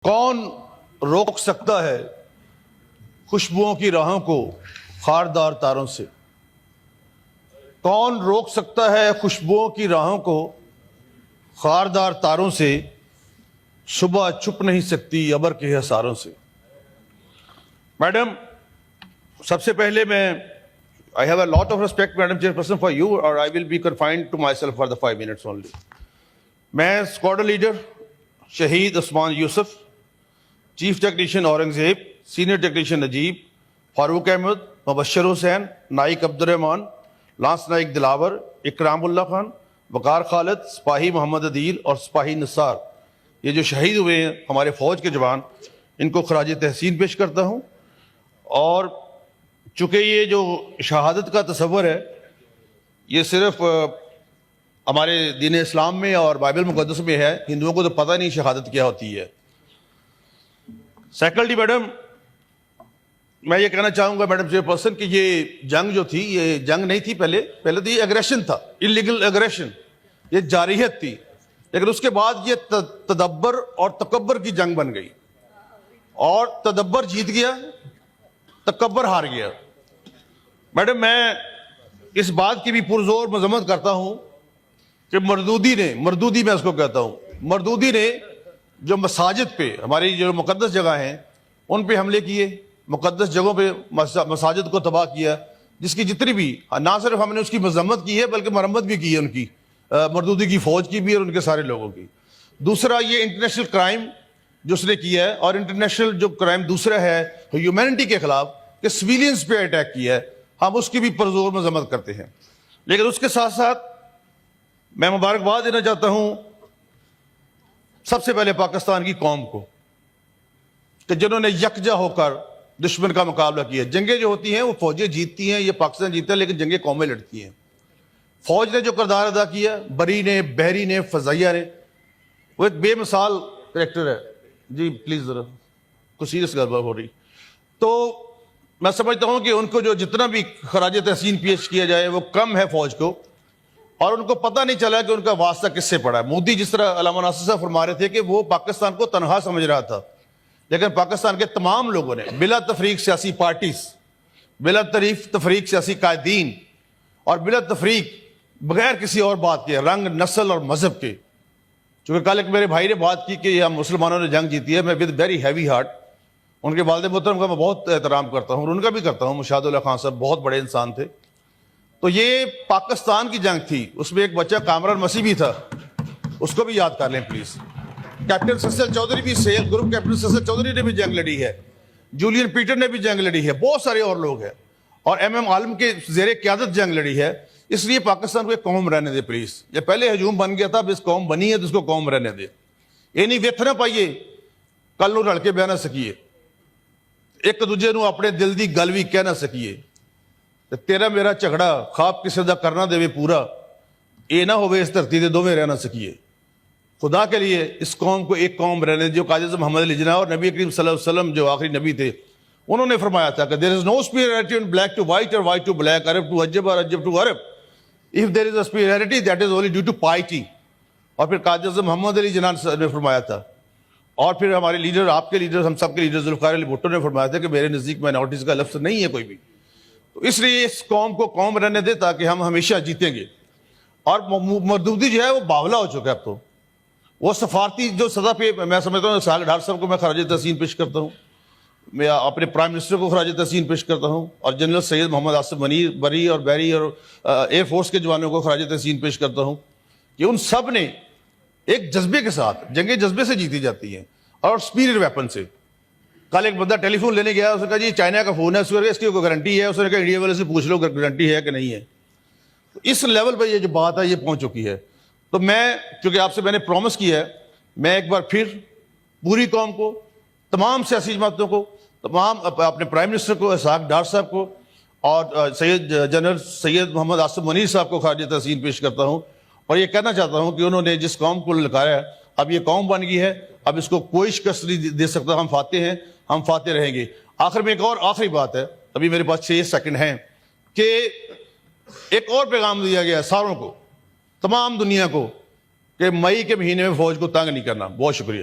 کون روک سکتا ہے خوشبوؤں کی راہوں کو خاردار تاروں سے؟ کون روک سکتا ہے خوشبوؤں کی راہوں کو خاردار تاروں سے؟ صبح چھپ نہیں سکتی ابر کے حصاروں سے۔ میڈم، سب سے پہلے میں I have a lot of respect, Madam Chairperson, for you, or I will be confined to myself for the 5 minutes only. میں اسکواڈرن لیڈر شہید Usman Yousaf, chief technician Aurangzeb, senior technician Najeeb, Farooq Ahmed, Mubashir Hussain, نائک عبد الرحمان، لانس نائک دلاور، اکرام اللہ خان، وقار خالد، سپاہی محمد عدیل اور سپاہی نثار، یہ جو شہید ہوئے ہیں ہمارے فوج کے جوان، ان کو خراج تحسین پیش کرتا ہوں۔ اور چونکہ یہ جو شہادت کا تصور ہے یہ صرف ہمارے دین اسلام میں اور بائبل مقدس میں ہے، ہندوؤں کو تو پتہ نہیں شہادت کیا ہوتی ہے۔ سیکنڈلی میڈم، میں یہ کہنا چاہوں گا میڈم چیئر پرسن کہ یہ جنگ جو تھی یہ جنگ نہیں تھی، پہلے تو یہ اگریشن تھا، انلیگل اگریشن، یہ جارحیت تھی، لیکن اس کے بعد یہ تدبر اور تکبر کی جنگ بن گئی، اور تدبر جیت گیا، تکبر ہار گیا۔ میڈم، میں اس بات کی بھی پرزور مذمت کرتا ہوں کہ مردودی میں اس کو کہتا ہوں، مردودی نے جو مساجد پہ، ہماری جو مقدس جگہ ہیں ان پہ حملے کیے، مقدس جگہوں پہ مساجد کو تباہ کیا، جس کی جتنی بھی، نہ صرف ہم نے اس کی مذمت کی ہے بلکہ مرمت بھی کی ہے ان کی، مردودی کی فوج کی بھی اور ان کے سارے لوگوں کی۔ دوسرا، یہ انٹرنیشنل کرائم جو اس نے کیا ہے، اور انٹرنیشنل جو کرائم دوسرا ہے ہیومینٹی کے خلاف کہ سویلینز پہ اٹیک کیا ہے، ہم اس کی بھی پرزور مذمت کرتے ہیں۔ لیکن اس کے ساتھ ساتھ میں مبارکباد دینا چاہتا ہوں سب سے پہلے پاکستان کی قوم کو کہ جنہوں نے یکجا ہو کر دشمن کا مقابلہ کیا۔ جنگیں جو ہوتی ہیں وہ فوجیں جیتتی ہیں، یہ پاکستان جیتا ہے، لیکن جنگیں قومیں لڑتی ہیں۔ فوج نے جو کردار ادا کیا، بری نے، بحری نے، فضائیہ نے، وہ ایک بے مثال کریکٹر ہے۔ جی پلیز ذرا کچھ سیریس گڑبڑ ہو رہی۔ تو میں سمجھتا ہوں کہ ان کو جو جتنا بھی خراج تحسین پیش کیا جائے وہ کم ہے فوج کو، اور ان کو پتہ نہیں چلا کہ ان کا واسطہ کس سے پڑا ہے۔ مودی جس طرح علامہ ناصر صاحب فرما رہے تھے کہ وہ پاکستان کو تنہا سمجھ رہا تھا، لیکن پاکستان کے تمام لوگوں نے بلا تفریق سیاسی پارٹیز، بلا تفریق سیاسی قائدین، اور بلا تفریق بغیر کسی اور بات کے، رنگ، نسل اور مذہب کے، چونکہ کل ایک میرے بھائی نے بات کی کہ ہم مسلمانوں نے جنگ جیتی ہے، میں ود ویری ہیوی ہارٹ ان کے والد محترم کا میں بہت احترام کرتا ہوں اور ان کا بھی کرتا ہوں، مشاہد اللہ خان صاحب بہت بڑے انسان تھے۔ تو یہ پاکستان کی جنگ تھی، اس میں ایک بچہ کامران مسیح بھی تھا، اس کو بھی یاد کر لیں پلیز۔ کیپٹن سسل چودھری بھی، سیل گروپ کیپٹن سسل چودھری نے بھی جنگ لڑی ہے، جولین پیٹر نے بھی جنگ لڑی ہے، بہت سارے اور لوگ ہیں، اور ایم عالم کے زیر قیادت جنگ لڑی ہے۔ اس لیے پاکستان کو ایک قوم رہنے دے پلیز۔ یہ پہلے ہجوم بن گیا تھا، اب اس قوم بنی ہے تو اس کو قوم رہنے دے۔ یہ نہیں ویت نہ پائیے کل نو رل کے بہ نہ سکیے، ایک دوجے نو اپنے دل دی گل بھی کہہ نہ سکیے، تیرا میرا جھگڑا خواب کسے دا کرنا دے پورا، اے نہ ہوئے اس دھرتی دے دو میں رہ نہ سکیے۔ خدا کے لیے اس قوم کو ایک قوم رہنے جو قائد اعظم محمد علی جناح اور نبی کریم صلی اللہ علیہ وسلم جو آخری نبی تھے انہوں نے فرمایا تھا کہ there is no superiority in black to white or white to black, Arab to Ajab or Ajab to Arab. If there is a superiority that is only due to piety. اور پھر قائد اعظم محمد علی جناح نے فرمایا تھا، اور پھر ہمارے لیڈر، آپ کے لیڈر، ہم سب کے لیڈر ذوالفقار علی بھٹو نے فرمایا تھا کہ میرے نزدیک مائنورٹیز کا لفظ نہیں ہے کوئی بھی۔ تو اس لیے اس قوم کو قوم رہنے دے تاکہ ہم ہمیشہ جیتیں گے۔ اور مردودی جو ہے وہ باولا ہو چکا ہے اب تو، وہ سفارتی جو سزا پہ، میں سمجھتا ہوں ساگ ڈار صاحب کو میں خراج تحسین پیش کرتا ہوں، میں اپنے پرائم منسٹر کو خراج تحسین پیش کرتا ہوں، اور جنرل سید محمد آصف منیر، بری اور بحری اور ایئر فورس کے جوانوں کو خراج تحسین پیش کرتا ہوں کہ ان سب نے ایک جذبے کے ساتھ، جنگیں جذبے سے جیتی جاتی ہیں اور سپیریئر ویپن سے۔ کل ایک بندہ ٹیلی فون لینے گیا، اس نے کہا جی چائنا کا فون ہے، اس کی کوئی گارنٹی ہے؟ اس نے کہا انڈیا والے سے پوچھ لو گارنٹی ہے کہ نہیں ہے۔ اس لیول پہ یہ جو بات ہے یہ پہنچ چکی ہے۔ تو میں، چونکہ آپ سے میں نے پرومس کیا ہے، میں ایک بار پھر پوری قوم کو، تمام سیاسی جماعتوں کو، تمام اپنے پرائم منسٹر کو، اسحاق ڈار صاحب کو، اور جنرل سید محمد آصف منیر صاحب کو خراج تحسین پیش کرتا ہوں، اور یہ کہنا چاہتا ہوں کہ انہوں نے جس قوم کو للکارا ہے، اب یہ قوم بن گئی ہے، اب اس کو کوئی شکست نہیں دے سکتا۔ ہم فاتح ہیں، ہم فاتح رہیں گے۔ آخر میں ایک اور آخری بات ہے، ابھی میرے پاس 6 سیکنڈ ہیں، کہ ایک اور پیغام دیا گیا ہے ساروں کو، تمام دنیا کو، کہ مئی کے مہینے میں فوج کو تنگ نہیں کرنا۔ بہت شکریہ۔